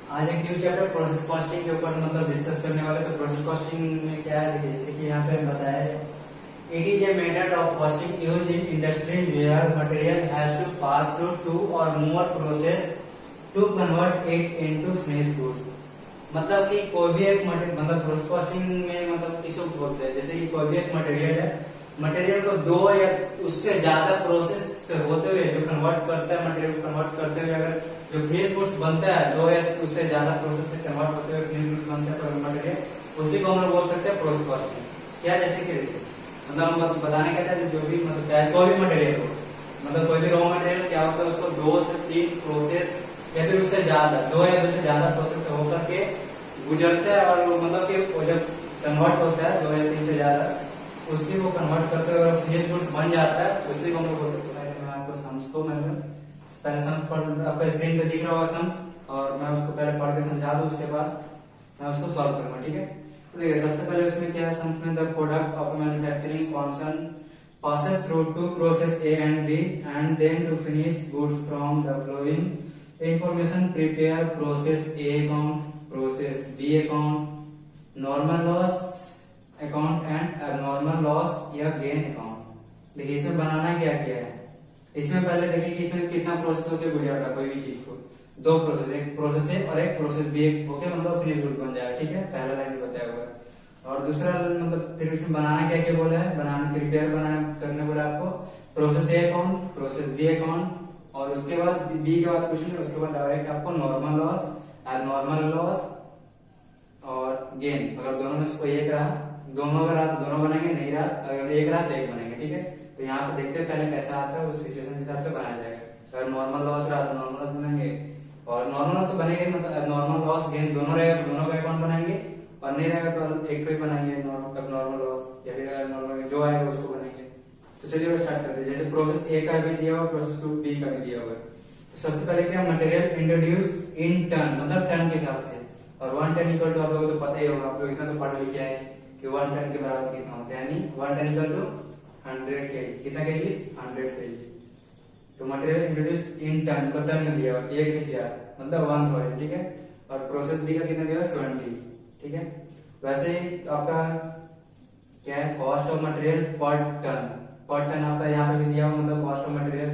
आज एक new chapter process costing के ऊपर डिस्कस करने वाले। तो प्रोसेस कॉस्टिंग में क्या है, जैसे कि यहाँ पे बताया है, it is a method of costing used in industry where material has to pass through two or more process to convert it into finished goods. मतलब कि कोई भी एक प्रोसेस कॉस्टिंग में किसको बोलते हैं, जैसे कि कोई भी एक मटेरियल है, मटेरियल को दो या उससे ज्यादा प्रोसेस से होते हुए जो कन्वर्ट करता है, मटेरियल को कन्वर्ट करते हुए अगर जो फिनिश गुड्स बनता है, दो या उससे ज्यादा प्रोसेस से कन्वर्ट होते हुए फिनिश गुड्स बनता है मटेरियल, उसी को हम लोग बोल सकते हैं प्रोसेस कॉस्टिंग। क्या, जैसे कि देखिए हम बताने का था, जो भी कोई भी मटेरियल हो, कोई भी रॉ मटेरियल क्या होता है, उसको 2 से 3 प्रोसेस या फिर उससे ज्यादा 2 या उससे ज्यादा प्रोसेस से होकर के गुजरता है, और कि वो जब कन्वर्ट होता है 2 या 3 से ज्यादा, उसी को कन्वर्ट करते हुए फिनिश गुड्स बन जाता है, उसी को हम लोग बोलते हैं। मैं आपको सम्स को पहले सम्स पढ़, आपका स्क्रीन पे दिख रहा होगा सम्स, और मैं उसको पहले पढ़ के समझा दूं, उसके बाद मैं उसको सॉल्व करूंगा, ठीक है। तो देखिए सबसे पहले उसमें क्या है, सम्स में the product of manufacturing function passes through two process A and B and then to finish goods from the following information: prepare process A account, process B account, normal loss account and abnormal loss या gain account। देखिए इसमें बनाना क्या क्या है, इसमें पहले देखिए कि इसमें कितना प्रोसेस होकर गुजर रहा है कोई भी चीज को, 2 प्रोसेस, एक प्रोसेस ए और एक प्रोसेस बी होके फिनिश गुड बन जाएगा, ठीक है, पहला लाइन बताया हुआ है। और दूसरा फिर उसमें बनाना क्या क्या बोला है, बनाना प्रिपेयर करने बोला आपको process A account, process B account, और उसके बाद बी के बाद कुछ नहीं, उसके बाद डायरेक्ट आपको नॉर्मल लॉस, एबनॉर्मल लॉस और गेन। अगर दोनों में से कोई एक रहा, दोनों अगर रहा तो दोनों बनेंगे, नहीं रहा अगर एक रहा तो एक बनेंगे, ठीक है। तो यहाँ पे देखते हैं पहले कैसा आता है, उस सिचुएशन के हिसाब से बनाया जाएगा। अगर नॉर्मल लॉस रहा तो नॉर्मल लॉस बनेंगे, और नॉर्मल लॉस तो बनेंगे, नॉर्मल लॉस गेन दोनों रहेगा तो दोनों का अकाउंट बनाएंगे, और नहीं रहेगा तो एक को ही बनाएंगे, नॉर्मल लॉस, या फिर नॉर्मल जो आएगा उसको बनाएंगे। तो चलिए स्टार्ट करते हैं। जैसे प्रोसेस ए का भी दिया हुआ, प्रोसेस बी का भी दिया हुआ है। तो सबसे पहले क्या, material introduce in ton, ton के हिसाब से, और 1 टन इक्वल टू आप लोगों को तो पता ही होगा, आप लोग इतना तो पढ़ लिखे हैं कि 1 टन के बराबर कितना होता है, यानी 1 टन इक्वल टू 100 केजी। कितना केजी, 100 केजी। तो material introduce in ton, ton में दिया हुआ 1000, 1000, ठीक है। और प्रोसेस बी का कितना दिया हुआ, 70, ठीक है। वैसे ही आपका क्या है, कॉस्ट ऑफ मटेरियल पर टन आपका यहाँ पे भी दिया हुआ, कॉस्ट ऑफ मटेरियल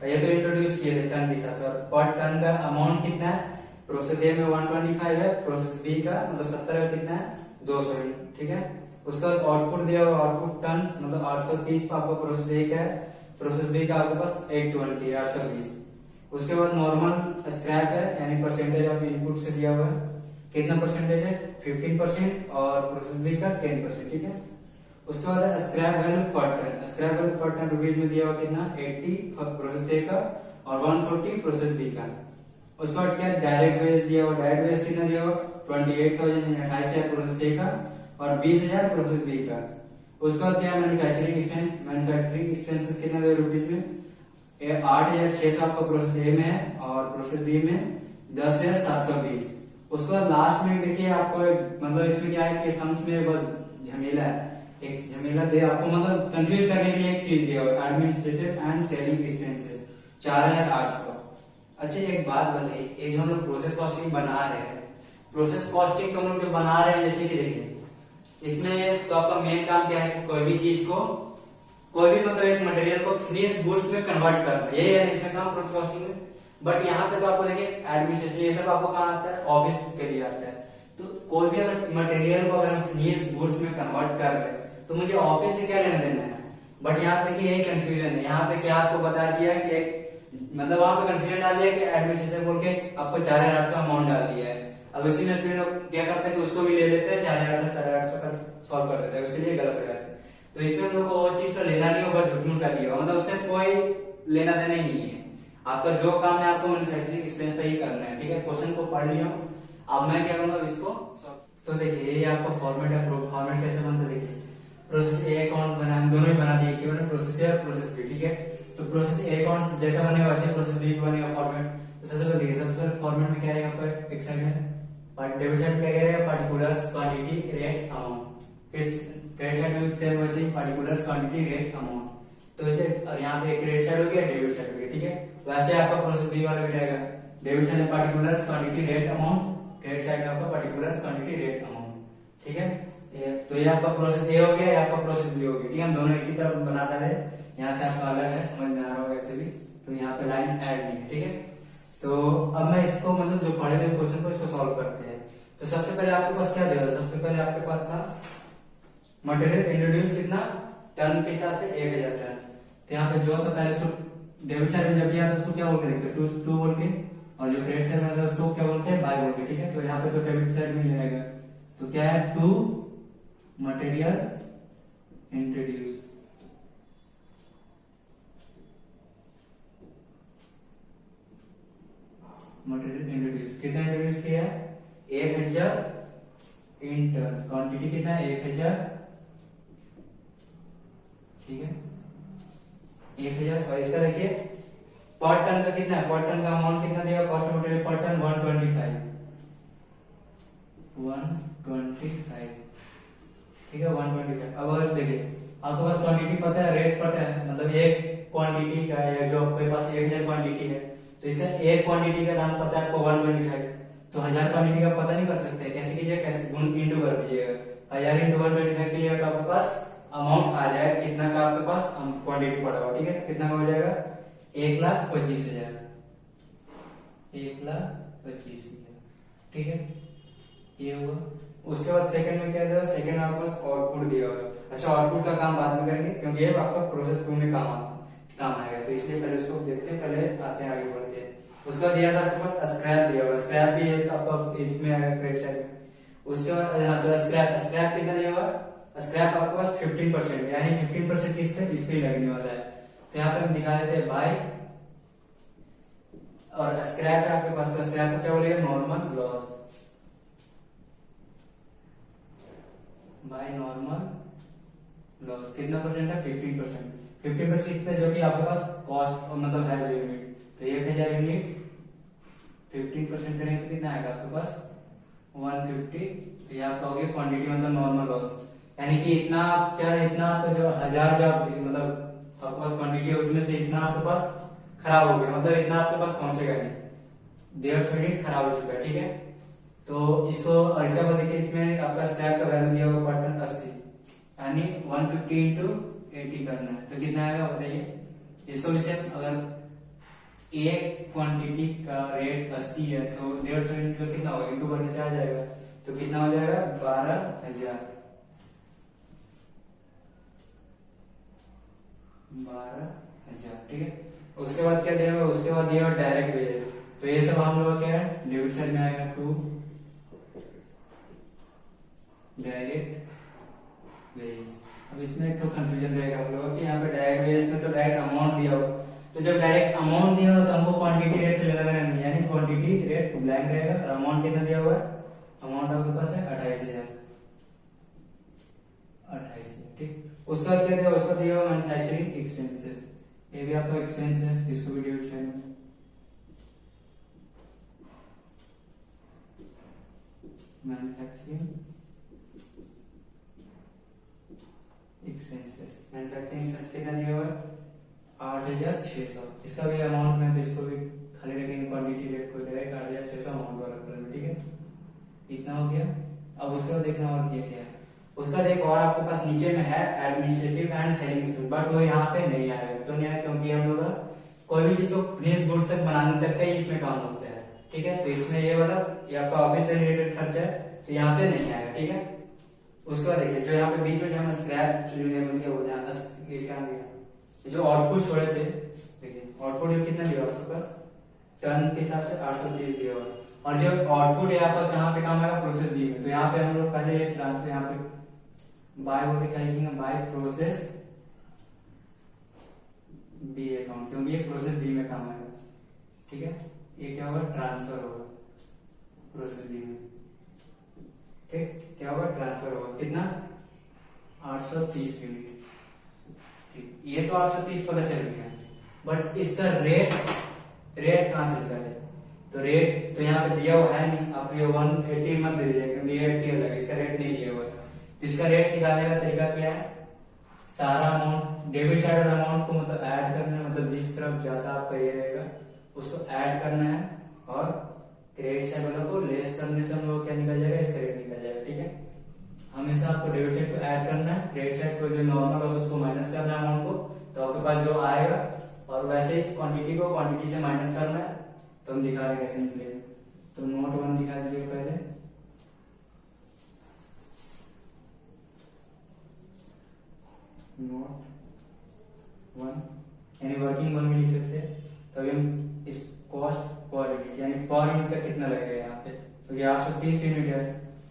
ये तो इंट्रोड्यूस किए थे टन के हिसाब से, और पर टन का अमाउंट कितना है, प्रोसेस ए में 125 है, प्रोसेस बी का 70 है, कितना है 200, ठीक है। उसका आउटपुट दिया हुआ, आउटपुट टन 830 का आपका प्रोसेस ए का है, प्रोसेस बी का आपके पास 820, 820। उसके बाद नॉर्मल स्क्रैप है, यानी परसेंटेज ऑफ इनपुट से दिया हुआ है, कितना परसेंटेज है, 15%, और प्रोसेस बी का 10%, ठीक है। उसके बाद स्क्रैप वैल्यू पर टन, स्क्रैप वैल्यू पर टन रुपीज में दिया हुआ कितना, 80 प्रोसेस ए का और 140 प्रोसेस बी का। उसके बाद क्या, डायरेक्ट वेज दिया हुआ, डायरेक्ट वेज कितना दिया हुआ, 28,000, 28,000 प्रोसेस ए का और 20,000 प्रोसेस बी का। उसके बाद क्या, मैन्युफैक्चरिंग एक्सपेंस, मैन्युफैक्चरिंग एक्सपेंसेस कितना दिया रुपीज में, 8,600 आपका प्रोसेस ए में है, और प्रोसेस बी में 10,720। उसके बाद लास्ट में देखिए आपको इसमें क्या है कि सम्स में बस झमेला है, एक झमेला दे आपको, कंफ्यूज करने के लिए एक चीज दिया हुआ, एडमिनिस्ट्रेटिव एंड सेलिंग एक्सपेंसेस 4,800। अच्छा एक बात बताइए, ये जो हम लोग प्रोसेस कॉस्टिंग बना रहे हैं, प्रोसेस कॉस्टिंग हम लोग जो बना रहे हैं, जैसे कि देखिए इसमें तो आपका मेन काम क्या है कि कोई भी चीज को, कोई भी एक मटेरियल को फिनिश गुड्स में कन्वर्ट करना, यही है इसमें काम प्रोसेस कॉस्टिंग में। बट यहाँ पे तो आपको देखिए एडमिनिस्ट्रेशन ये सब आपको कहाँ आता है, ऑफिस के लिए आता है। तो कोई भी अगर मटेरियल को अगर हम फिनिश गुड्स में कन्वर्ट कर रहे हैं तो मुझे ऑफिस से क्या लेना देना है। बट यहाँ पे देखिए यही कंफ्यूजन है, यहाँ पे क्या आपको बता दिया कि वहां पे कंफ्यूजन डाल दिया कि एडमिनिस्ट्रेशन बोल के आपको 4,800 अमाउंट डाल दिया है। अब इसी में स्टूडेंट क्या करते हैं कि उसको भी ले लेते हैं, 4,800 का सॉल्व कर देते हैं, उसके लिए गलत हो जाता है। तो इसमें हम लोग को वो चीज तो लेना नहीं होगा, झुटमुट का दिया होगा, उससे कोई लेना देना ही नहीं है। आपका जो काम है आपको मैन्युफैक्चरिंग एक्सपेंस पे ही करना है, ठीक है। क्वेश्चन को पढ़ लिया, अब मैं क्या करूंगा इसको। तो देखिए ये आपका फॉर्मेट है, फॉर्मेट कैसे बनता है, देखिए प्रोसेस ए अकाउंट बना, हम दोनों ही बना दिए, केवल प्रोसेस ए और प्रोसेस बी, ठीक है। तो प्रोसेस ए अकाउंट जैसा बनेगा वैसे प्रोसेस बी बनेगा फॉर्मेट। तो सबसे पहले देखिए, सबसे पहले फॉर्मेट में क्या रहेगा आपका, एक साइड में डेबिट साइड क्या रहेगा, पार्टिकुलर्स क्वांटिटी रेट अमाउंट, फिर क्रेडिट साइड में सेम वैसे ही पार्टिकुलर्स क्वांटिटी रेट अमाउंट। तो यहाँ पे क्रेडिट साइड हो गया, डेबिट साइड हो गया, ठीक है। वैसे आपका प्रोसेस बी वाला भी रहेगा, डेबिट साइड में particulars quantity rate amount, credit side में आपका पर्टिकुलर क्वांटिटी रेट अमाउंट, ठीक है। तो ये आपका प्रोसेस ए हो गया, ये आपका प्रोसेस बी हो गया, ठीक है। हम दोनों एक ही तरफ बनाता रहे, यहाँ से आपका अलग है, समझ में आ रहा होगा ऐसे भी, तो यहाँ पे लाइन ऐड नहीं है, ठीक है। तो अब मैं इसको मतलब जो पढ़े थे क्वेश्चन को इसको सॉल्व करते हैं। तो सबसे पहले आपके पास क्या दिया था, सबसे पहले आपके पास था मटेरियल इंट्रोड्यूस कितना टन के हिसाब से 1000 टन। तो यहाँ पे जो था पहले उसको डेबिट साइड में जब दिया था उसको क्या बोल के देखते हैं, टू बोल के, और जो क्रेडिट साइड में था उसको क्या बोलते हैं, बाय बोल के, ठीक है। तो यहाँ पे तो डेबिट साइड में ही आएगा, तो क्या है, to material introduce, material introduce कितना इंट्रोड्यूस किया है, 1000 इन टन, क्वांटिटी कितना है 1000, ठीक है 1000। और इसका देखिए पर टन का कितना है, पर टन का अमाउंट कितना दिया, कॉस्ट ऑफ मटेरियल पर टन 125, ठीक है 125। अब अगर देखिए आपके पास क्वांटिटी पता है, रेट पता है, मतलब एक क्वांटिटी का है, जो आपके पास 1000 क्वांटिटी है, तो इसका एक क्वांटिटी का दाम पता है आपको 125, तो 1000 क्वांटिटी का पता नहीं कर सकते, कैसे कीजिएगा, कैसे इंटू कर दीजिएगा, 1000 इंटू 125 कीजिएगा तो आपके पास अमाउंट आ जाएगा कितना का आपके पास क्वांटिटी पड़ा हुआ, ठीक है। कितना का हो जाएगा, 1,25,000, 1,25,000, ठीक है, ये हुआ। उसके बाद सेकंड में क्या दिया, सेकंड आपके पास आउटपुट दिया हुआ है। अच्छा आउटपुट का काम बाद में करेंगे क्योंकि ये आपका प्रोसेस 2 में काम आएगा, तो इसलिए पहले उसको देखते हैं, पहले आते हैं आगे बढ़ते हैं। उसका दिया था आपके पास स्क्रैप दिया हुआ, स्क्रैप भी है तो आपका इसमें आएगा क्रेडिट साइड में। उसके बाद यहाँ तो स्क्रैप कितना दिया हुआ, स्क्रैप आपके पास 15%, यानी 15% किस पे, इस पे ही लगने वाला है। तो यहाँ पे हम दिखा देते हैं बाय, और स्क्रैप है आपके पास, तो स्क्रैप को क्या बोलेगा, normal loss, by normal loss, कितना परसेंट है, 15%, 15% पे जो कि आपके पास कॉस्ट मतलब है जो यूनिट, तो 1000 यूनिट 15% करेंगे तो कितना आएगा आपके पास 150। तो ये आपका हो गया क्वांटिटी मतलब नॉर्मल लॉस, यानी कि इतना क्या, इतना आपका जो 1000 जो मतलब आपके पास क्वांटिटी है उसमें से इतना आपके पास खराब हो गया, मतलब इतना आपके पास पहुंचेगा नहीं, 150 यूनिट खराब हो चुका है, ठीक है। तो इसको, और इसके बाद देखिए इसमें आपका स्क्रैप का वैल्यू दिया होगा पर टन 80, यानी 150 इंटू 80 करना है, तो कितना आएगा बताइए। इसको भी सेम, अगर एक क्वांटिटी का रेट 80 है तो 150 यूनिट का कितना होगा, इंटू करने से आ जाएगा, तो कितना हो जाएगा 12,000, 12,000, ठीक है। उसके बाद क्या दिया हुआ, उसके बाद दिया हुआ डायरेक्ट वेजेस, तो ये सब हम लोग क्या है डेबिट साइड में आएगा, टू डायरेक्ट वेजेस। अब इसमें एक तो कंफ्यूजन रहेगा हम लोग कि यहाँ पे डायरेक्ट वेजेस में तो डायरेक्ट अमाउंट दिया हो, तो जब डायरेक्ट अमाउंट दिया हो तो हमको क्वांटिटी रेट से लेना देना नहीं, यानी क्वांटिटी रेट ब्लैंक रहेगा, और अमाउंट कितना दिया हुआ है, अमाउंट आपके पास है 28,000, 28,000, ठीक। उसका क्या दिया, उसका दिया हुआ मैन्युफैक्चरिंग एक्सपेंसेस, ये भी आपका एक्सपेंस है, इसको भी डेबिट साइड में, मैन्युफैक्चरिंग एक्सपेंसेस, मैन्युफैक्चरिंग एक्सपेंस कितना दिया हुआ है 8,600, इसका भी अमाउंट में, तो इसको भी खाली रखेंगे, क्वांटिटी रेट को डायरेक्ट 8,600 अमाउंट वाला कलर में, ठीक है। इतना हो गया। अब उसके बाद देखना और क्या क्या है, उसका देख और आपके पास नीचे में है administrative and selling expense, but वो यहाँ पे नहीं आएगा, क्यों नहीं आएगा, क्योंकि हम लोग कोई भी चीज को फिनिश गुड्स तक बनाने तक का ही इसमें काम होता है, ठीक है। तो इसमें ये वाला ये आपका ऑफिस से रिलेटेड खर्चा है, तो यहाँ पे नहीं आएगा, ठीक है। उसके बाद देखिए जो यहाँ पे बीच में जो हम स्क्रैप ये क्या गया, जो आउटपुट छोड़े थे, देखिए आउटपुट कितना दिया आपके पास, टन के हिसाब से 830 दिया हुआ, और जो आउटपुट है आपका कहाँ पे काम आएगा, प्रोसेस बी में, तो यहाँ पे हम लोग पहले यहाँ पे बाय बोल के क्या लिखेंगे, बाय प्रोसेस बी अकाउंट, क्योंकि ये प्रोसेस बी में काम आएगा, ठीक है। ये क्या होगा, ट्रांसफर होगा प्रोसेस बी में, ठीक, क्या होगा, ट्रांसफर होगा, कितना 830 यूनिट, ठीक। ये तो 830 पता चल गया, बट इसका रेट कहां से निकाले, तो रेट तो यहाँ पे दिया हुआ है नहीं, आप ये 180 मत दे दीजिए, क्योंकि ये 80 अलग है, इसका रेट नहीं दिया हुआ है। तो इसका रेट निकालने का तरीका क्या है, सारा अमाउंट डेबिट साइड अमाउंट को मतलब ऐड करना है, मतलब जिस तरफ ज्यादा आपका ये रहेगा उसको ऐड करना है, और क्रेडिट साइड वाला को लेस करने से हम लोग क्या निकल जाएगा, इसका रेट निकल जाएगा। ठीक है, हमेशा आपको डेबिट साइड को ऐड करना है, क्रेडिट साइड को जो नॉर्मल लॉस उसको माइनस करना है अमाउंट को, तो आपके पास जो आएगा, और वैसे ही क्वांटिटी को क्वांटिटी से माइनस करना है। तो हम दिखा रहे हैं कैसे निकलेगा। तो नोट 1 दिखा दीजिए पहले। नोट 1 यानी वर्किंग 1 में लिख सकते हैं। तो अभी हम इस कॉस्ट पर यूनिट यानी पर यूनिट का कितना लगेगा यहाँ पे, तो ये 830 यूनिट है,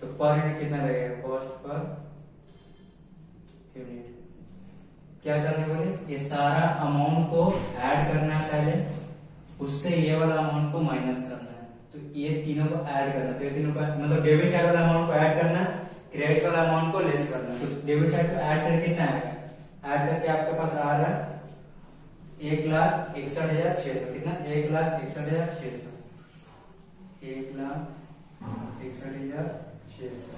तो पर यूनिट कितना लगेगा, कॉस्ट पर यूनिट। क्या करने बोले, ये सारा अमाउंट को ऐड करना है पहले, उससे ये वाला अमाउंट को माइनस करना है। तो ये तीनों को ऐड करना है, तो ये तीनों को मतलब डेबिट साइड वाला अमाउंट को ऐड करना है, क्रेडिट वाला अमाउंट को लेस करना है। तो डेबिट साइड को ऐड करके कितना आएगा, ऐड करके आपके पास आ रहा है 1,61,600। कितना, 1,61,600, 1,61,600।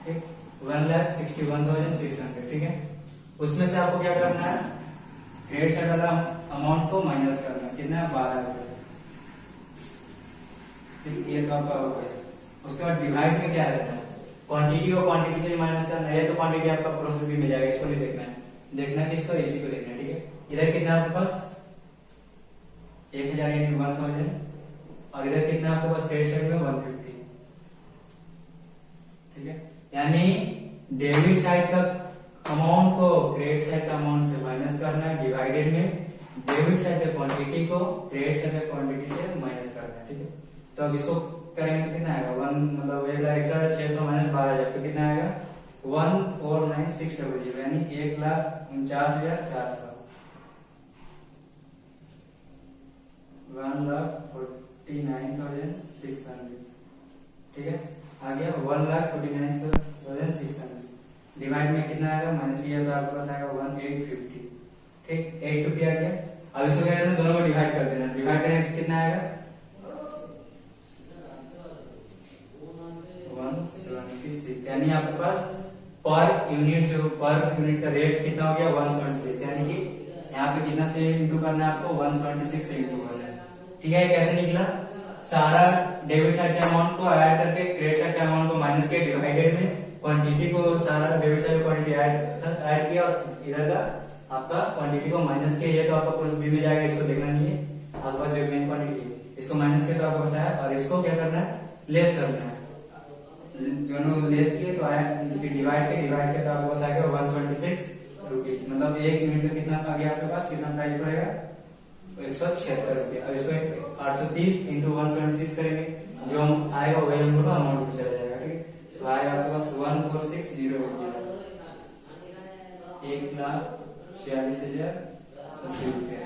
ठीक, 1,61,600। ठीक है, उसमें से आपको क्या करना है, क्रेडिट साइड वाला अमाउंट को माइनस करना है। कितना, 12 रुपए। ठीक, ये तो आपका हो गया। उसके बाद डिवाइड में क्या रहता है, क्वांटिटी को क्वांटिटी से माइनस करना है। तो क्वांटिटी आपका प्रोसेस भी मिल जाएगा, इसको भी देखना है, देखना है किसको, इसी को देखना है। ठीक है, इधर कितना आपके पास 1,000 यानी 1,000, और इधर कितना आपके पास क्रेडिट साइड में 150। ठीक है, यानी डेबिट साइड का अमाउंट को क्रेडिट साइड का अमाउंट से माइनस करना है, डिवाइडेड में डेबिट साइड के क्वांटिटी को क्रेडिट साइड के क्वांटिटी से माइनस करना है। ठीक है, तो अब इसको करेंगे तो कितना आएगा, 1 मतलब 1,61,600 माइनस 12,000, तो कितना आएगा 1,49,600 यानी 1,49,400, 1,49,600। ठीक है, आ गया 1,49,600। डिवाइड में कितना आएगा, माइनस किया तो आपके पास आएगा 1,850। ठीक, 850 आ गया। अब इसको क्या करना है, दोनों को डिवाइड कर देना। डिवाइड करने से कितना आएगा, 176, यानी आपके पास पर यूनिट जो पर यूनिट का रेट कितना हो गया, 176। यानी कि यहाँ पे कितना से इंटू करना है आपको, 176 से इंटू करना है। ठीक है, कैसे निकला, सारा डेबिट साइड के अमाउंट को ऐड करके क्रेडिट साइड के अमाउंट को माइनस किया, डिवाइडेड में क्वांटिटी को सारा डेबिट साइड क्वांटिटी ऐड किया, और इधर का आपका क्वांटिटी को माइनस किया। ये तो आपका प्रोसेस भी मिल जाएगा, इसको देखना नहीं है। आपके पास जो मेन क्वांटिटी है इसको माइनस किया तो आपके पास आया, और इसको क्या करना है, लेस करना है। दोनों लेस किए तो आया, डिवाइड के तो आपके पास आएगा 176 रुपीज। मतलब एक यूनिट का कितना आ गया आपके पास, कितना प्राइस पड़ेगा, 176 रुपये। अब इसको 830 इंटू 176 करेंगे, जो हम आएगा वही हम लोग का अमाउंट भी चला जाएगा। ठीक है, तो आएगा आपके पास 146,080, 1,46,080 रुपये।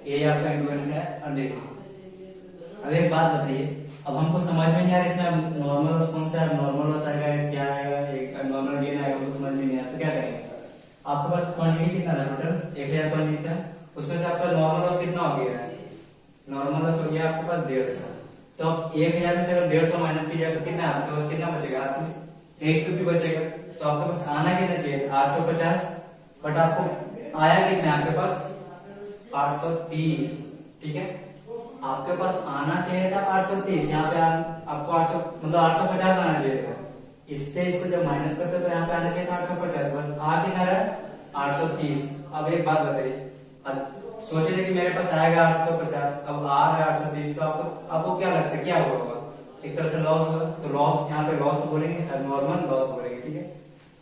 ये आपका इंटरेस्ट है। अब देखिए, अब एक बात बताइए, अब हमको समझ में नहीं आ रहा इसमें नॉर्मल लॉस कौन सा है, नॉर्मल लॉस आएगा क्या आएगा, एक नॉर्मल गेन आएगा, हमको समझ में नहीं आया। तो क्या करेंगे, आपके पास क्वांटिटी कितना था, टोटल 1,000 क्वांटिटी था, उसमें से आपका नॉर्मल लॉस कितना हो गया है, नॉर्मल लॉस हो गया आपके पास 150। तो अब 1,000 में से अगर 150 माइनस किया तो कितना आपके पास कितना बचेगा, हाथ में 850 बचेगा। तो आपके पास आना कितना चाहिए, 850, बट आपको आया कितना आपके पास 830। ठीक है, आपके पास आना चाहिए था 830, यहाँ पे आपको 800 मतलब 850 आना चाहिए था। इससे इसको जब माइनस करते तो यहाँ पे आना चाहिए था 850, बस आ कितना रहा है 830। अब एक बात बताइए, अब सोचे थे कि मेरे पास आएगा 850, अब आ रहा है 830, तो आपको क्या लगता है क्या होगा, एक तरह से लॉस होगा। तो लॉस यहाँ पे लॉस तो बोलेंगे, नॉर्मल लॉस बोलेंगे। ठीक है,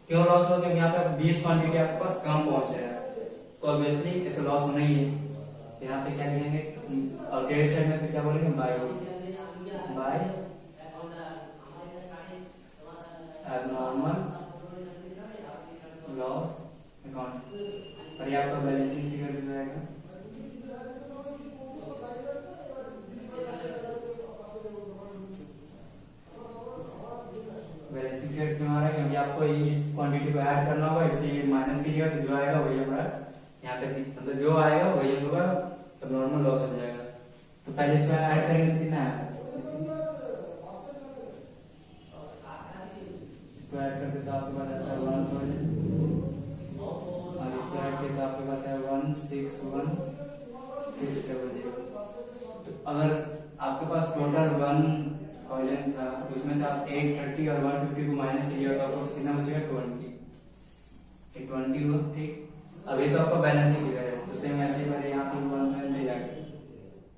क्यों लॉस होगा, क्योंकि यहाँ पे 20 क्वांटिटी आपके पास कम पहुंच रहा है, तो ऑब्वियसली ये तो लॉस होना ही है। यहाँ पे क्या लिखेंगे, और क्रेडिट साइड में तो क्या बोलेंगे, बाय एबनॉर्मल लॉस अकाउंट। और ये आपका बैलेंसिंग फिगर जो आएगा, बैलेंसिंग फिगर क्यों आ रहा है, क्योंकि आपको इस क्वांटिटी को ऐड करना होगा, इसलिए माइनस कीजिएगा तो जो आएगा वही हमारा यहाँ पे मतलब जो आएगा वही होगा, तो नॉर्मल लॉस हो जाएगा। तो पहले इसको ऐड करेंगे तो कितना है, इसको ऐड करके तो आपके पास आता है 1,000, और इसको ऐड करके तो आपके पास है 161,600। तो अगर आपके पास टोटल 1000 था, उसमें से आप 830 और 150 को माइनस कीजिएगा तो आपको कितना बचेगा 20 हो। ठीक, अभी तो आपका बैलेंस ही है, तो सेम ऐसे ही मैंने यहाँ पर 120 जाके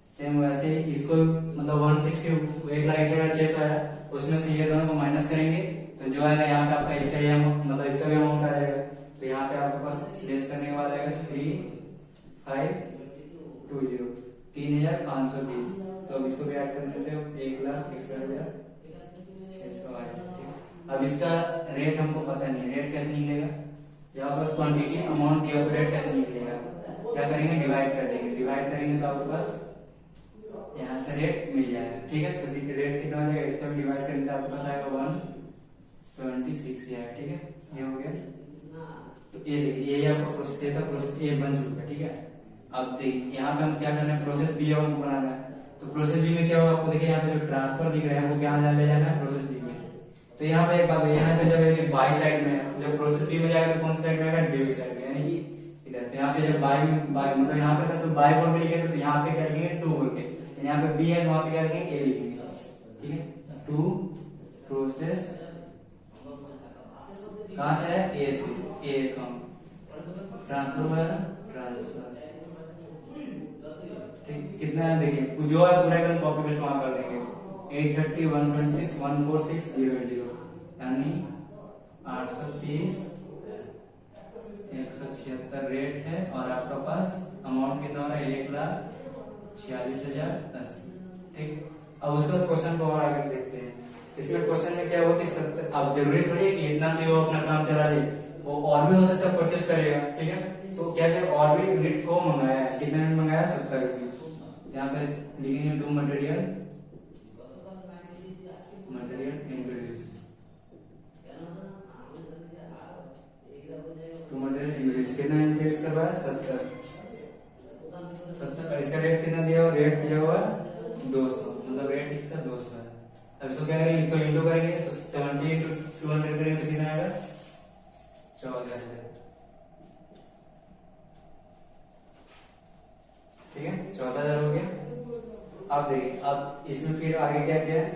सेम वैसे ही इसको मतलब 160 1,61,600 है, उसमें से ये दोनों को माइनस करेंगे तो जो आएगा यहाँ पे आपका इसका ही मतलब इसका भी अमाउंट आ जाएगा। तो यहाँ पे आपके पास लेस करने वाला है 3520 3520। तो अब इसको भी ऐड करने से 1,61,600 आएगा। अब इसका रेट हमको पता नहीं है, रेट कैसे निकलेगा? जहाँ पास क्वांटिटी अमाउंट दिया तो रेट कैसे निकलेगा? क्या करेंगे, डिवाइड कर देंगे। डिवाइड करेंगे तो आपके पास यहाँ से रेट मिल जाएगा। ठीक है, तो रेट कितना हो जाएगा, इसका भी डिवाइड करने से आपके पास आएगा 176 आएगा। ठीक है, ये हो गया। तो ये देखिए ये आपका प्रोसेस था, प्रोसेस ए बन चुका है। ठीक है, अब देखिए यहाँ पे हम क्या करना है, प्रोसेस बी हमको बनाना है। तो प्रोसेस बी में क्या होगा, आपको देखिए यहाँ पे जो ट्रांसफर दिख रहा है वो क्या ले जाना है, प्रोसेस बी में। तो यहाँ पे एक बात, यहाँ पे जब बाई साइड में जब प्रोसेस बी में जाएगा तो कौन सी साइड में आएगा, डेबिट साइड में, यानी कि इधर। तो यहाँ पे जब बाई मतलब यहाँ पे था तो बाई बोल के लिखे, तो यहाँ पे क्या लिखेंगे, 2 बोल के। यहाँ पे बी है तो वहां पे क्या लिखेंगे, ए लिखेंगे। ठीक है, 2 प्रोसेस कहां से है, ए से, ए कम ट्रांसफर हुआ है ना, ट्रांसफर। ठीक, कितना है देखिए, जो है पूरा एकदम कॉपी पेस्ट वहां कर देंगे। 830 176 146 080 यानी 830 176 रेट है, और आपका पास अमाउंट कितना हो रहा है, 1,46,080। ठीक, अब उसके बाद क्वेश्चन को और आगे देखते हैं। इसमें क्वेश्चन में क्या होगा कि 70, अब जरूरी थोड़ी है कि इतना से वो अपना काम चला ले, वो और भी हो सकता है परचेस करेगा। ठीक है, तो क्या है, और भी यूनिट को मंगाया है, कितने यूनिट मंगाया, 70 रुपीज। यहाँ पे लिखेंगे to material introduce, to material introduce कितना इंट्रोड्यूस करवाया, 70। और इसका रेट कितना दिया हुआ, रेट दिया हुआ 200, मतलब रेट इसका 200 है। अब इसको क्या करेंगे, इसको इंटू करेंगे तो 70 इंटू 200 करेंगे तो कितना आएगा, 14,000। ठीक है, 14,000 हो गया। अब देखिए, अब इसमें फिर आगे क्या क्या है,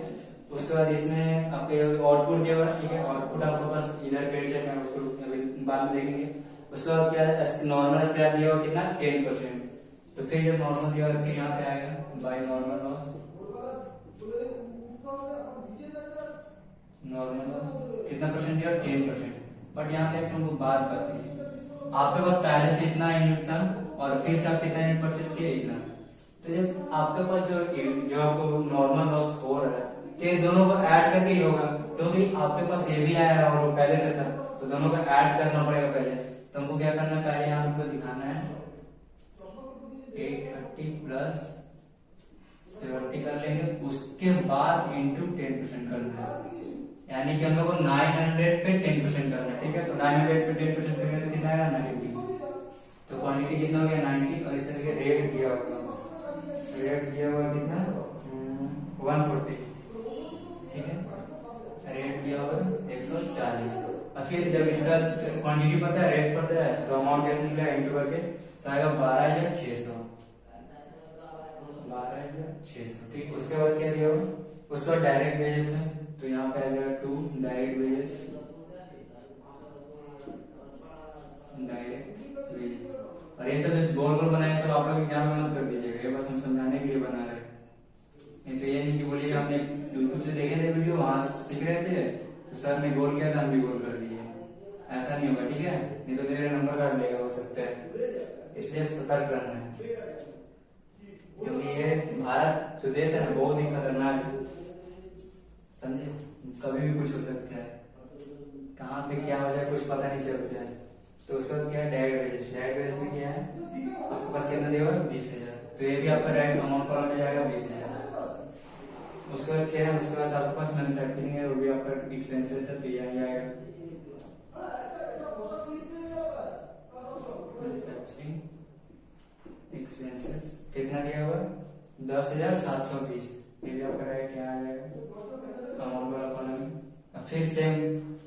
उसके बाद इसमें आपके आउटपुट दिया हुआ है। ठीक है, आउटपुट आपके पास इधर क्रेडिट साइड में, उसको अभी बाद में देखेंगे। उसके बाद क्या है, नॉर्मल स्क्रैप दिया हुआ कितना, 10%। तो फिर जब नॉर्मल दिया हुआ फिर यहाँ पे आएगा by normal loss, normal loss कितना परसेंट दिया, 10%। बट यहाँ पे तुमको बात बताइए, आपके पास पहले से इतना यूनिट था और फिर से आप कितना यूनिट परचेस किए, इतना। तो जब आपके पास जो आपको नॉर्मल लॉस हो रहा है तो ये दोनों को ऐड करके ही होगा, क्योंकि आपके पास ये भी आया और वो पहले से था, तो दोनों को ऐड करना पड़ेगा पहले। तो हमको क्या करना है, पहले यहाँ पे दिखाना है 830 प्लस 70 कर लेंगे, उसके बाद इंटू 10% करना है, यानी कि हम लोग को 900 पे 10% करना है। ठीक है, तो 900 पे 10% करेंगे तो कितना आएगा, 90। तो क्वांटिटी कितना हो गया, 90। और इस तरह के रेट दिया हुआ, रेट दिया हुआ कितना, 140। ठीक है, रेट दिया हुआ 140। और फिर जब इसका क्वांटिटी पता है, रेट पता है, तो अमाउंट कैसे निकलेगा, इंटू करके तो आएगा 12,600। 12,600। ठीक, उसके बाद क्या दिया हुआ, उसके बाद डायरेक्ट वेजेस है, तो यहाँ पे आ जाएगा 2 डायरेक्ट वेजेस, डायरेक्ट वेजेस। और ये सब जो गोल गोल बनाए सब आप लोग एग्जाम में मत कर दीजिएगा, ये बस हम समझाने के लिए बना रहे हैं। नहीं तो ये नहीं कि बोलिएगा हमने यूट्यूब से देखे थे वीडियो, वहां सीख रहे थे तो सर ने गोल किया था हम भी गोल कर दिए, ऐसा नहीं होगा। ठीक है, नहीं तो मेरे नंबर काट लेगा, हो सकता है, इसलिए सतर्क रहना है, क्योंकि ये भारत जो देश है ना बहुत ही खतरनाक है, समझे, कभी भी कुछ हो सकता है, कहाँ पे क्या हो जाए कुछ पता नहीं चलता है। तो उसके बाद क्या है, डायरेक्ट वेजेस। डायरेक्ट वेजेस में क्या है, आपके पास कितना दिया हुआ, 20,000। तो ये भी आपका डायरेक्ट अमाउंट कॉलम में जाएगा 20,000। उसके बाद क्या है, उसके बाद आपके पास मैन्युफैक्चरिंग है, वो भी आपका एक्सपेंसेस है, तो यही आएगा मैन्युफैक्चरिंग एक्सपेंसेस। कितना दिया हुआ, 10,720। ये भी आपका डायरेक्ट यहाँ आ जाएगा अमाउंट वाला कॉलम में। फिर सेम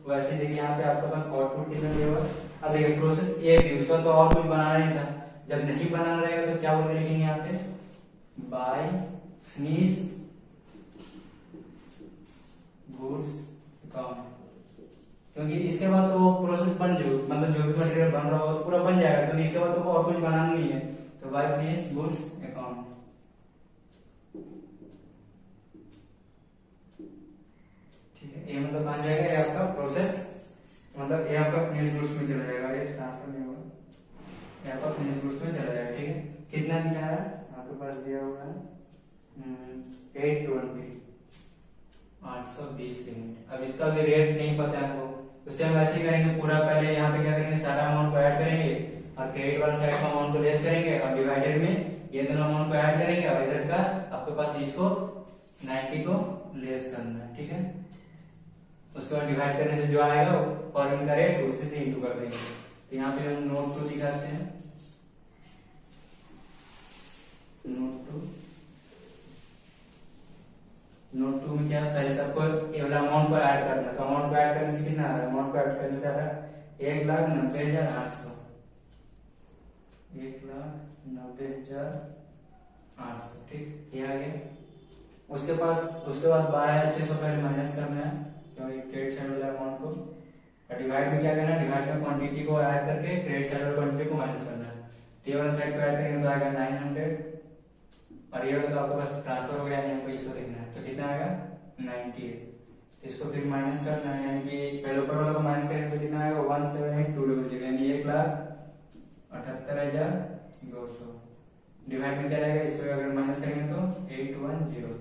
वैसे देखिए यहाँ पे आपके पास आउटपुट कितना दिया हुआ। अब देखिए प्रोसेस ए भी, उसका तो और कुछ बनाना नहीं था, जब नहीं बनाना रहेगा तो क्या बोल के लिखेंगे यहाँ पे, बाय फिनिश फिर इसके बाद तुमको और कुछ बनाना नहीं है, तो बाय फिनिश गुड्स अकाउंट, ठीक है। ये मतलब बन जाएगा, ये आपका प्रोसेस, मतलब ये आपका फिनिश गुड्स में चला जाएगा, ये ट्रांसफर नहीं होगा, ये आपका फिनिश गुड्स में चला जाएगा, ठीक है। कितना दिखा है आपके पास, दिया हुआ है 820, 820 यूनिट। अब इसका भी रेट नहीं पता है आपको, उस टाइम वैसे ही करेंगे, पूरा पहले यहाँ पे क्या करेंगे, सारा अमाउंट को ऐड करेंगे और क्रेडिट वाला साइड का अमाउंट को लेस करेंगे और डिवाइडेड में ये दोनों अमाउंट को ऐड करेंगे और इधर का आपके पास इसको 90 को लेस करना है, ठीक है। उसके बाद डिवाइड करने से जो आएगा वो फॉर्मिंग का रेट उससे से इंटू कर देंगे। तो यहाँ पे हम नोट 2 दिखाते हैं, नोट 2 में क्या है, पहले सबको ये वाला अमाउंट को ऐड करना है। तो अमाउंट को ऐड करने से कितना आ रहा है, अमाउंट को ऐड करने से आ रहा है 1,90,800, 1,90,800, ठीक, ये आ गया। उसके बाद 12,600 पहले माइनस करना है, क्योंकि क्रेडिट साइड वाले अमाउंट को, और डिवाइड में क्या करना है, डिवाइड में क्वांटिटी को ऐड करके क्रेडिट साइड वाली क्वांटिटी को माइनस करना है। तो ये वाला साइड को ऐड करेंगे तो आएगा 900, और ये वाला तो आपके पास ट्रांसफर हो गया, नहीं हमको इसको देखना है, तो कितना आएगा 98। तो इसको फिर माइनस करना है, यानी कि पहले ऊपर वाला को माइनस करेंगे तो कितना आएगा 1,78,200, यानी 1,78,200। डिवाइड में क्या रहेगा, इसको अगर माइनस करेंगे तो 810,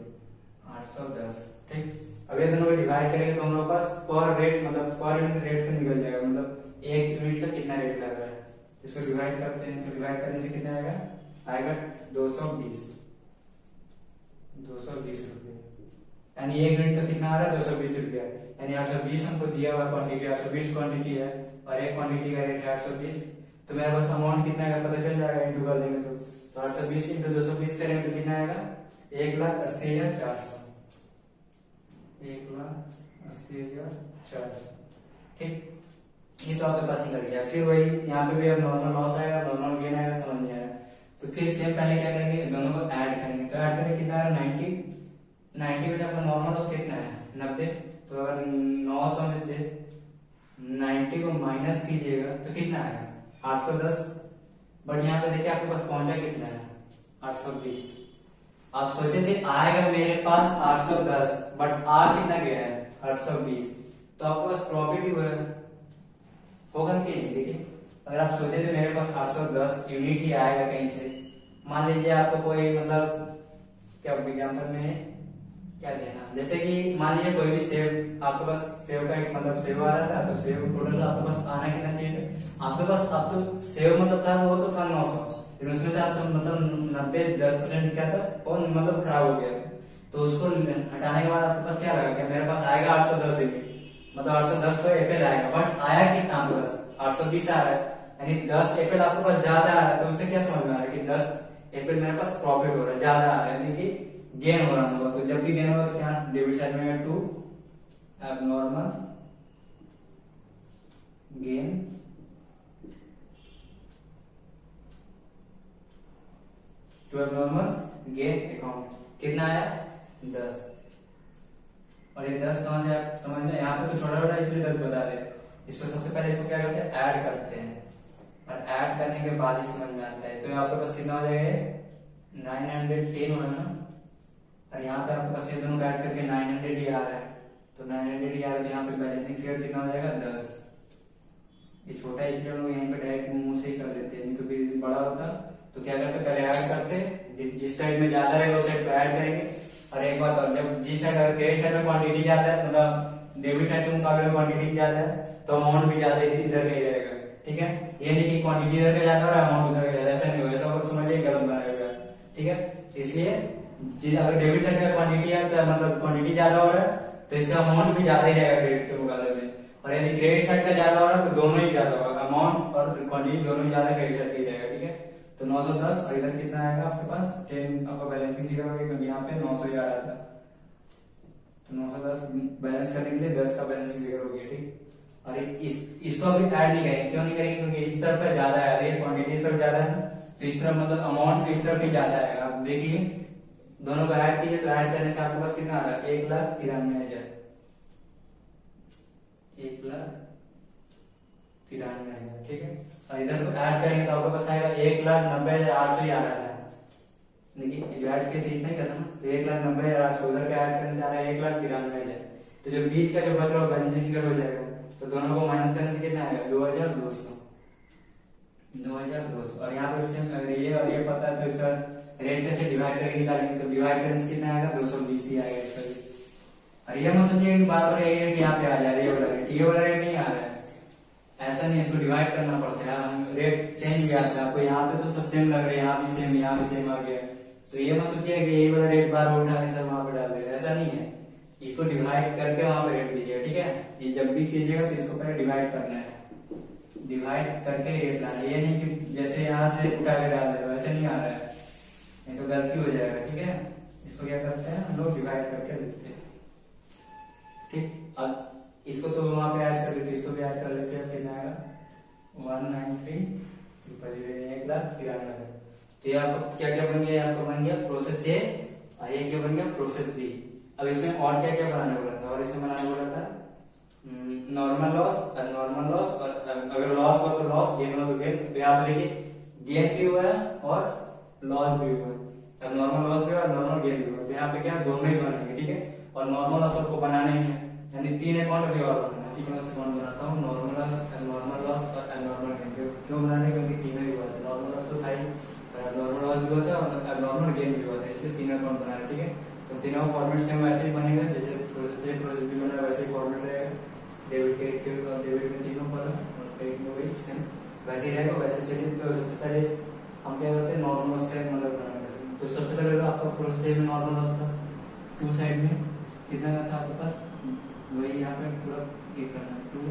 810, ठीक। अब ये दोनों को डिवाइड करेंगे तो हम लोग पास पर रेट, मतलब पर यूनिट रेट का निकल जाएगा, मतलब एक यूनिट का कितना रेट लग रहा है। इसको डिवाइड करते हैं, तो डिवाइड करने से कितना आएगा 220 रुपये, यानी एक यूनिट का कितना आ रहा है 220 रुपया, यानी 820 हमको दिया हुआ क्वांटिटी, 820 क्वांटिटी है और एक क्वांटिटी का रेट है 820। तो मेरे पास अमाउंट कितना है पता चल जाएगा, इंटू कर देंगे तो 820 इंटू 220 करेंगे तो कितना आएगा 1,80,400, 1,80,400, ठीक। ये तो आपके पास निकल गया। फिर वही यहाँ पे भी अब नॉर्मल लॉस आएगा, नॉर्मल गेन आएगा, समझ में आएगा। तो फिर सेम पहले क्या करेंगे, दोनों को ऐड करेंगे, तो ऐड करके कितना है 90 में से आपका नॉर्मल लॉस कितना है 90। तो अगर 900 में से 90 को माइनस कीजिएगा तो कितना आएगा 810। बट यहाँ पे देखिए आपके पास पहुंचा कितना है 820। आप सोचे थे आएगा मेरे पास 810, बट आ कितना गया है 820, तो आपके पास प्रॉफिट ही हुआ होगा कि नहीं। देखिए अगर आप सोचे थे मेरे पास 810 यूनिट ही आएगा कहीं से, मान लीजिए आपको कोई मतलब क्या एग्जाम्पल में क्या देना, जैसे कि मान लीजिए कोई भी सेव आपके पास, सेव का एक मतलब सेव आ रहा था, तो सेव टोटल आपके पास आना कितना चाहिए था आपके पास, अब तो सेव मतलब था वो तो था 900, लेकिन उसमें से आप मतलब 90-10% क्या था वो मतलब खराब हो गया, तो उसको हटाने के बाद आपके पास क्या लगा, क्या मेरे पास आएगा 810 यूनिट, मतलब 810 को एपल आएगा, बट आया कितना आपके पास 820 आ रहा है, यानी 10 एपल आपके पास ज्यादा आ रहा है। तो उससे क्या समझ में आ रहा है कि 10 एपल मेरे पास प्रॉफिट हो रहा है, ज्यादा आ रहा है, यानी कि गेन हो रहा होगा। तो जब भी गेन होगा तो क्या डेबिट साइड में 2 abnormal gain, to abnormal gain account, कितना आया 10। और ये 10 कहां से आप समझ में, यहाँ पे तो छोटा छोटा इसलिए 10 बता रहे हैं। इसको सबसे पहले इसको क्या करते हैं ऐड करते हैं, और ऐड करने के बाद ही समझ में आता है। तो आपके पास कितना हो जाएगा 910 हो रहा है ना, और यहाँ पे आपके पास ये दोनों ऐड करके 900 ही आ रहा है, तो 900 ही आ रहा है, तो यहाँ पे बैलेंसिंग फिगर कितना हो जाएगा 10। ये छोटा इसलिए हम लोग यहीं पे डायरेक्ट मुंह से ही कर देते हैं, नहीं तो फिर बड़ा होता तो क्या करते पहले ऐड करते, जिस साइड में ज्यादा रहेगा उस साइड को ऐड करेंगे। और एक बात और, जब जिस साइड अगर क्रेडिट साइड में क्वांटिटी ज्यादा है, मतलब डेबिट साइड के मुकाबले में क्वांटिटी ज्यादा है, तो अमाउंट भी ज्यादा इधर का ही रहेगा, ठीक है। ये नहीं कि क्वांटिटी इधर का ज्यादा और अमाउंट उधर का ज्यादा, ऐसा नहीं होगा, ऐसा समझिए गलत बनाएगा, ठीक है। इसलिए अगर डेबिट साइड का क्वांटिटी है मतलब क्वांटिटी ज्यादा हो रहा है तो इसका अमाउंट भी ज्यादा ही रहेगा क्रेडिट के मुकाबले में, और यदि क्रेडिट साइड का ज्यादा हो रहा है तो दोनों ही ज्यादा होगा, अमाउंट और क्वांटिटी दोनों ही ज्यादा क्रेडिट साइड का जाएगा, ठीक है। तो 910 और इधर कितना आएगा आपके पास 10, आपका बैलेंसिंग फिगर होगा क्योंकि यहाँ पे 900 ही आ रहा था, तो 910 बैलेंस करने के लिए 10 का बैलेंसिंग फिगर हो गया, ठीक। और इसको अभी ऐड नहीं करेंगे, क्यों नहीं करेंगे, क्योंकि इस तरफ पर ज्यादा है, क्वांटिटी इस तरफ ज्यादा है, तो इस तरफ मतलब अमाउंट भी इस तरफ भी ज्यादा आएगा। आप देखिए दोनों को ऐड कीजिए, तो ऐड करने से आपके पास कितना आ रहा है 1,93,000, 93,000, ठीक है। और इधर को ऐड करेंगे तो आपके पास आएगा 1,90,800 ही आ रहा है। देखिए जो ऐड किए थे इतना ही खत्म, तो 1,90,800 उधर का ऐड करने से आ रहा है 1,93,000। तो जो बीच का जो बच रहा है बैलेंसिंग फिगर हो जाएगा, तो दोनों को माइनस करने से कितना आएगा 2,200। और यहाँ पे सेम अगर ये और ये पता है तो इसका रेट कैसे डिवाइड करके निकालेंगे, तो डिवाइड करने से कितना आएगा 220 ही आएगा इसका भी। और ये मत सोचिए कि बार बार ये रेट यहाँ पे आ जा रहा है, ये वाला रेट नहीं आ रहा है, ऐसा नहीं, इसको डिवाइड करना पड़ता है। हम रेट चेंज भी आता है, आपको यहाँ पे तो सब सेम लग रहा है, यहाँ भी सेम, यहाँ भी सेम आ गया, तो ये मत सोचिए कि यही वाला रेट बार उठा के सब वहां पे डाल देगा, ऐसा नहीं है। इसको डिवाइड करके वहां पे रेट दीजिएगा, ठीक है। ये जब भी कीजिएगा तो इसको पहले डिवाइड करना है, डिवाइड करके रेट लाना है। ये नहीं कि जैसे यहाँ से उठा के डाल दे, वैसे नहीं आ रहा है, नहीं तो गलती हो जाएगा, ठीक है। इसको क्या करते हैं हम लोग डिवाइड करके लिखते हैं, ठीक। अब इसको तो वहां पे ऐड कर लेते, इसको भी ऐड कर लेते हैं, कितना आएगा 193, 1,93,000। तो ये आपका क्या क्या बन गया, आपका बन गया प्रोसेस ए और ये क्या बन गया प्रोसेस बी। अब इसमें और क्या क्या बनाने बोला था, और इसमें बनाने बोला था नॉर्मल लॉस, नॉर्मल लॉस, और अगर लॉस हुआ तो लॉस, गेन हुआ तो गेन। तो यहाँ पे देखिए गेन भी हुआ है और लॉस भी हुआ है, अब नॉर्मल लॉस भी हुआ और नॉर्मल गेन भी हुआ। तो यहाँ पे क्या दोनों ही बनेंगे, ठीक है। और नॉर्मल लॉस आपको बनाना ही है, यानी 3 अकाउंट अभी और बनाना है, ठीक है। मैं अकाउंट बनाता हूँ नॉर्मल लॉस, नॉर्मल लॉस और एबनॉर्मल गेन। क्यों बनाने, क्योंकि तीनों ही हुआ था, नॉर्मल लॉस तो था ही, नॉर्मल लॉस भी हुआ था और एबनॉर्मल गेन भी हुआ था, इसलिए 3 अकाउंट बनाना, ठीक है। तो तीनों फॉर्मेट सेम वैसे ही बनेगा, जैसे प्रोसेस भी बना वैसे ही फॉर्मेट रहेगा। डेबिट क्रेडिट के और डेबिट में तीनों पर और क्रेडिट में वही सेम वैसे ही रहेगा। वैसे चलिए तो सबसे पहले हम क्या करते हैं नॉर्मल लॉस का एक मतलब बनाना है। तो सबसे पहले आपका प्रोसेस में नॉर्मल लॉस था 2 साइड में कितना का था आपके पास, वही यहाँ पे पूरा ये करना है 2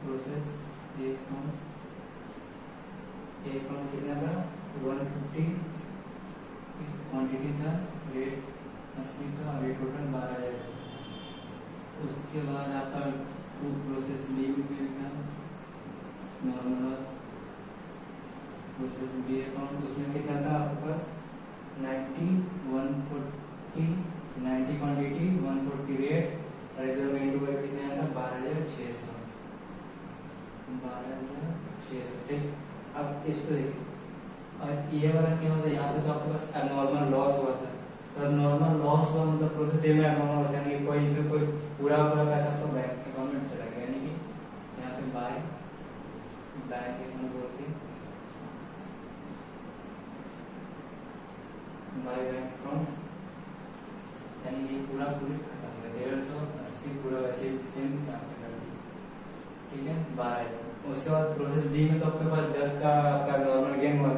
प्रोसेस एक अकाउंट कितना था 150, क्वांटिटी था रेट 80 था और ये टोटल 12,000। उसके बाद आपका 2 प्रोसेस बी भी लिखा normal loss process B account, उसमें कितना था आपके पास 90, 140, 90 क्वांटिटी 140 रेट, और इधर में इंटू करके कितना आया था 12,600, 12,600, ठीक। अब इसको देखिए, और ये वाला क्या होता है, यहाँ पे तो आपके पास एबनॉर्मल लॉस हुआ था, तो एबनॉर्मल लॉस हुआ मतलब प्रोसेस ए में एबनॉर्मल लॉस, यानी कोई इसमें कोई पूरा पैसा तो बैंक अकाउंट में चला गया, यानी कि यहाँ पे बाय बैंक अकाउंट बोलते हैं, बाय बैंक अकाउंट, यानी ये पूरा खत्म हो गया 150 पूरा वैसे सेम यहाँ पे कर दिया, ठीक है 12,000। उसके बाद प्रोसेस बी में तो आपके पास 10 का आपका नॉर्मल गेन हुआ,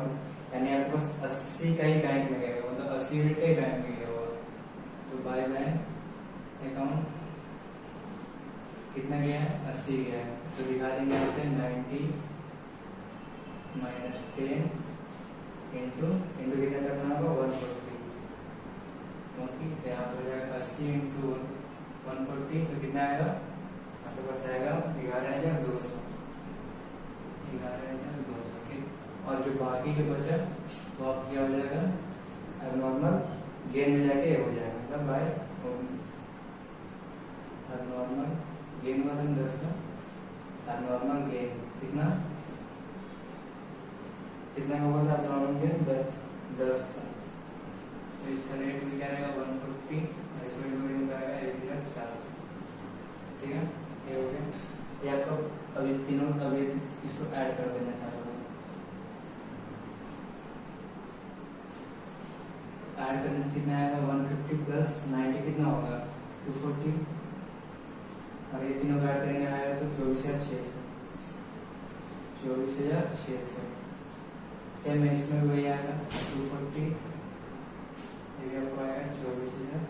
यानी आपके पास 80 का ही बैंक में गया, मतलब 80 यूनिट का ही बैंक में गया हुआ। तो बाय बैंक अकाउंट कितना गया है 80 गया है, तो दिखा देंगे यहाँ पे 90 माइनस 10 इंटू कितना करना होगा 140, क्योंकि यहाँ पे हो जाएगा 80 इंटू 140, तो कितना आएगा आपके पास आएगा 11,200, 11,200, ठीक। और जो बाकी जो बचा वो आप क्या हो जाएगा एबनॉर्मल गेन में जाके हो जाएगा, मतलब बाय एबनॉर्मल गेन हुआ था 10 का, एबनॉर्मल गेन कितना का हुआ था एबनॉर्मल गेन 10 का, तो इसका रेट भी क्या रहेगा 140, इसमें रहेगा 1,400, ठीक है। ये हो गया, ये आपको अभी तीनों अभी इसको ऐड कर देना सारा, ऐड करने से कितना आएगा 150 प्लस 90 कितना होगा 240, और ये तीनों ऐड करेंगे आएगा तो 24,600, 24,600। सेम इसमें वही आएगा 240, ये आपको आएगा 24,600।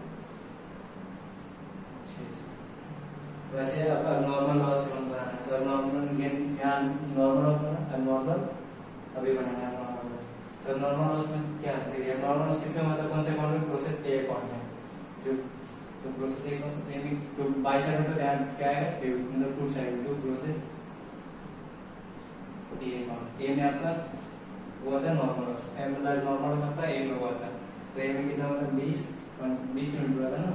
वैसे अब नॉर्मल लॉस बनाना है, तो नॉर्मल गेन यहाँ नॉर्मल लॉस बना, नॉर्मल अभी बनाना है नॉर्मल लॉस। तो नॉर्मल लॉस में क्या है, नॉर्मल लॉस किसमें मतलब कौन से अकाउंट में, प्रोसेस ए अकाउंट में, जो तो प्रोसेस ए अकाउंट तो बाई साइड में तो ध्यान क्या है मतलब two side to process A account, A में आपका हुआ था नॉर्मल लॉस, मतलब नॉर्मल लॉस आपका ए में हुआ था, तो ये में कितना होता है 20 यूनिट हुआ था ना,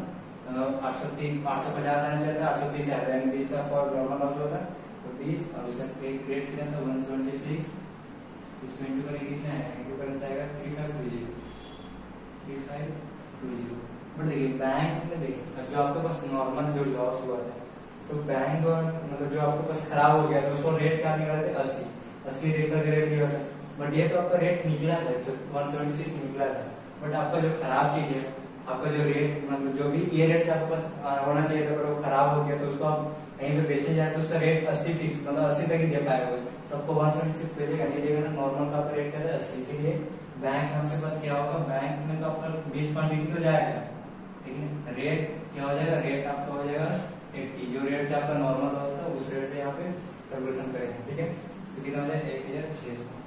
850 आना चाहिए था, 830 आया था, यानी 20 का नॉर्मल लॉस होता है। तो 20 और उसका एक रेट कितना था 176, इसको इंटू करेंगे कितना है, इंटू करने आएगा 3520। बट देखिए बैंक में देखिए जो आपके पास नॉर्मल जो लॉस हुआ था, तो बैंक और मतलब जो आपके पास खराब हो गया था उसको रेट क्या निकाला था 80 रेट का रेट लिया था। बट ये तो आपका रेट निकला था 176 निकला था, बट आपका जो खराब चीज है, आपका जो रेट मतलब जो भी ये रेट से आपके पास होना चाहिए था, पर वो खराब हो गया, तो उसको आप कहीं पे बेचने जाए तो उसका रेट 80 फिक्स मतलब 80 तक ही दे पाएगा, तो आपको 176 मिलेगा नहीं देगा ना, नॉर्मल का आपका रेट क्या था 80। इसीलिए बैंक में आपके पास क्या होगा, बैंक में तो आपका 20 क्वांटिटी तो जाएगा, लेकिन रेट क्या हो जाएगा, रेट आपका हो जाएगा 80, जो रेट से आपका नॉर्मल लॉस था उस रेट से यहाँ पे कैलकुलेशन करेंगे, ठीक है। तो कितना हो जाएगा 1600,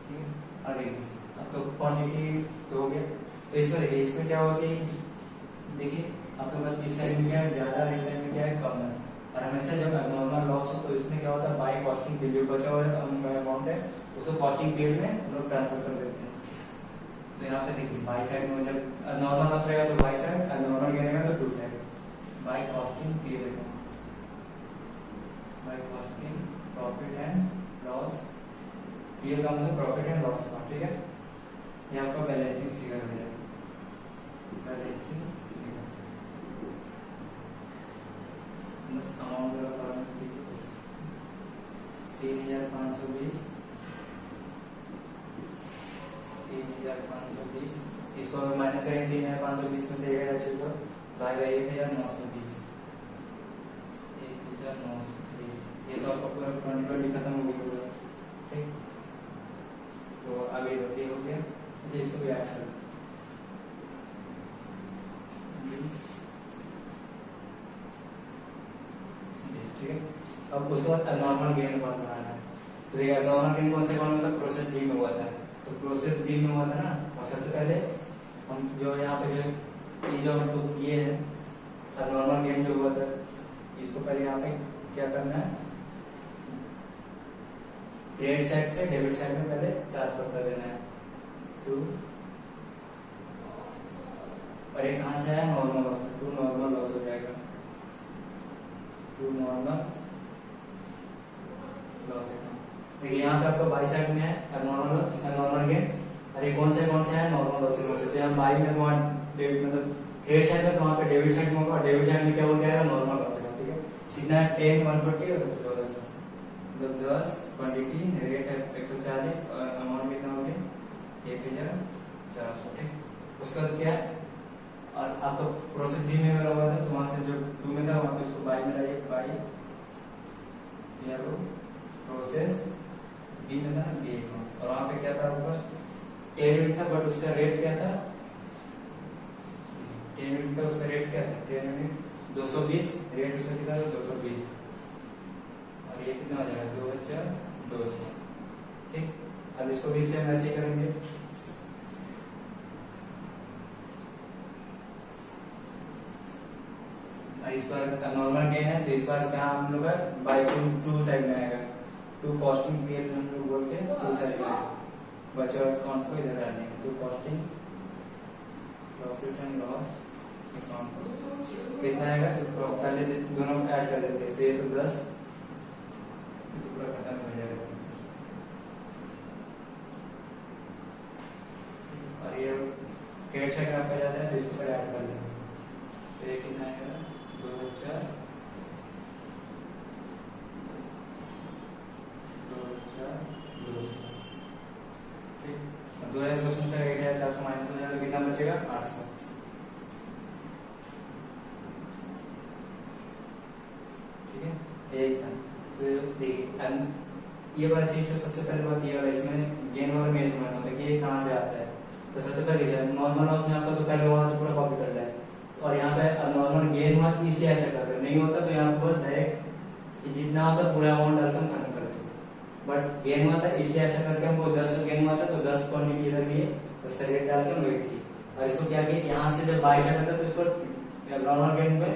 ठीक है। आगे अब तो क्वांटिटी तो हो गया, तो इसमें देखिए इसमें क्या होगा कि देखिए आपके पास इस साइड में क्या है ज्यादा, इस साइड में क्या है कम है, और हमेशा जब नॉर्मल लॉस हो तो इसमें क्या होता है बाई कॉस्टिंग पीरियड जो बचा हुआ है अमाउंट है उसको कॉस्टिंग पीरियड में हम लोग ट्रांसफर कर देते हैं। तो यहाँ पे देखिए बाई साइड में जब नॉर्मल लॉस रहेगा तो बाई साइड और नॉर्मल गेन रहेगा तो to side, by costing period, by costing profit and loss, ये का मतलब प्रॉफिट एंड लॉस का, ठीक है। ये आपका बैलेंसिंग फिगर हो जाएगा, बैलेंसिंग फिगर बस अमाउंट का 3520 3520, इसको माइनस करेंगे 3520 में से 1600 भाग 1920, 1920, ये तो आपका पूरा 2020 खत्म हो गया पूरा, ठीक। तो आगे ये हो गया, अच्छा इसको भी ऐड कर, ठीक है। अब उसके बाद नॉर्मल गेन कौन बनाना है, तो ये नॉर्मल गेन कौन सा होता है, प्रोसेस बी में हुआ था, तो प्रोसेस बी में हुआ था ना, और सबसे पहले हम जो यहाँ पे जो ये जो हम तो किए हैं नॉर्मल गेन जो हुआ था, इसको पहले यहाँ पे क्या करना है, क्रेडिट साइड से डेबिट साइड में पहले ट्रांसफर कर देना है टू, और ये कहां से आया normal loss, to normal loss हो जाएगा, टू नॉर्मल लॉस है। देखिए यहाँ पे आपका बाई साइड में है नॉर्मल लॉस नॉर्मल गेन, और ये कौन से है नॉर्मल लॉस, तो यहाँ बाई में वहाँ डेबिट मतलब क्रेडिट साइड में तो वहाँ पे डेबिट साइड में होगा, डेबिट साइड में क्या हो जाएगा नॉर्मल लॉस, ठीक है। कितना 10 140 और 10 क्वांटिटी रेट है 140 और अमाउंट कितना हो गया 1400, ठीक। उसके बाद क्या है, और आपका प्रोसेस बी में हुआ था, तो वहां से जो 2 में था वहां पे इसको बाई में लाइए, बाई या वो प्रोसेस बी में था बी में, और वहां पे क्या था आपका 10 यूनिट था, बट उसका रेट क्या था 10 यूनिट का, उसका रेट क्या था 10 यूनिट 220, रेट उसका कितना था 220, और ये कितना हो जाएगा 2200, ठीक। अब इसको भी सेम ऐसे ही करेंगे, इस बार नॉर्मल गेन है तो इस बार क्या हम लोग बाई टू साइड में आएगा, टू कॉस्टिंग पीरियड हम लोग बोलते हैं टू साइड में बचे हुए अकाउंट को इधर आ जाएंगे, to costing profit and loss account कितना आएगा, तो पहले दोनों ऐड कर देते हैं, तो 10 तो पूरा खत्म हो जाएगा, और ये क्रेडिट साइड में आपका जाता है तो इसको ऐड कर लेंगे, तो ये कितना आएगा 2000, ठीक। 2200 से 1400 माइनस हो जाएगा तो कितना बचेगा 800, ठीक है। एक था तो देखिए ये वाला चीज तो सबसे पहले बात ये वाला, इसमें गेन वाला में समझना होता है कि ये कहाँ से आता है, तो सबसे पहले नॉर्मल लॉस में आपका तो पहले वहां से पूरा कॉपी कर जाए, और यहाँ पे नॉर्मल गेन हुआ इसलिए ऐसा करते हैं, नहीं होता तो यहाँ पे बस डायरेक्ट जितना होता पूरा अमाउंट डालकर हम खत्म करते हैं, बट गेन हुआ था इसलिए ऐसा करके हमको 10 का गेन हुआ था तो 10 क्वांटिटी इधर लिए उसका रेट डाल के हम वेट किए, और इसको क्या किया यहाँ से जब बाई साइड था तो इसको नॉर्मल गेन में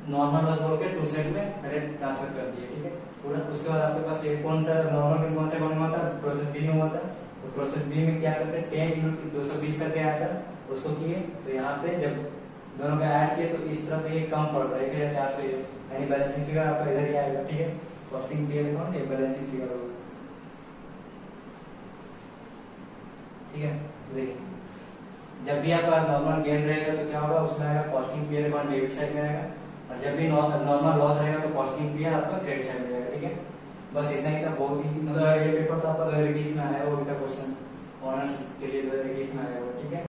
नॉर्मल लॉस बोल के टू साइड में रेट ट्रांसफर कर दिए, ठीक है पूरा। उसके बाद आपके पास कौन सा नॉर्मल गेन कौन सा हुआ था, प्रोसेस बी में हुआ था, तो प्रोसेस बी में क्या करते हैं 10 × 220 करके आया था उसको किए, तो यहाँ पे जब दोनों का ऐड किए तो इस तरफ ये कम पड़ रहा है 1400, यानी बैलेंसिंग फिगर आपका इधर ही आएगा। ठीक है, कॉस्टिंग पीरियड अकाउंट ये बैलेंसिंग फिगर होगा। ठीक है, देखिए जब भी आपका नॉर्मल गेन रहेगा तो क्या होगा उसमें आएगा costing period account debit side में आएगा, और जब भी नॉर्मल लॉस रहेगा तो कॉस्टिंग पीरियड आपका क्रेडिट साइड में आएगा। ठीक है, बस इतना ही था। बहुत ही मतलब ये पेपर तो आपका 2020 में आया है, वो क्वेश्चन ऑनर्स के लिए 2021 में आया है। ठीक है।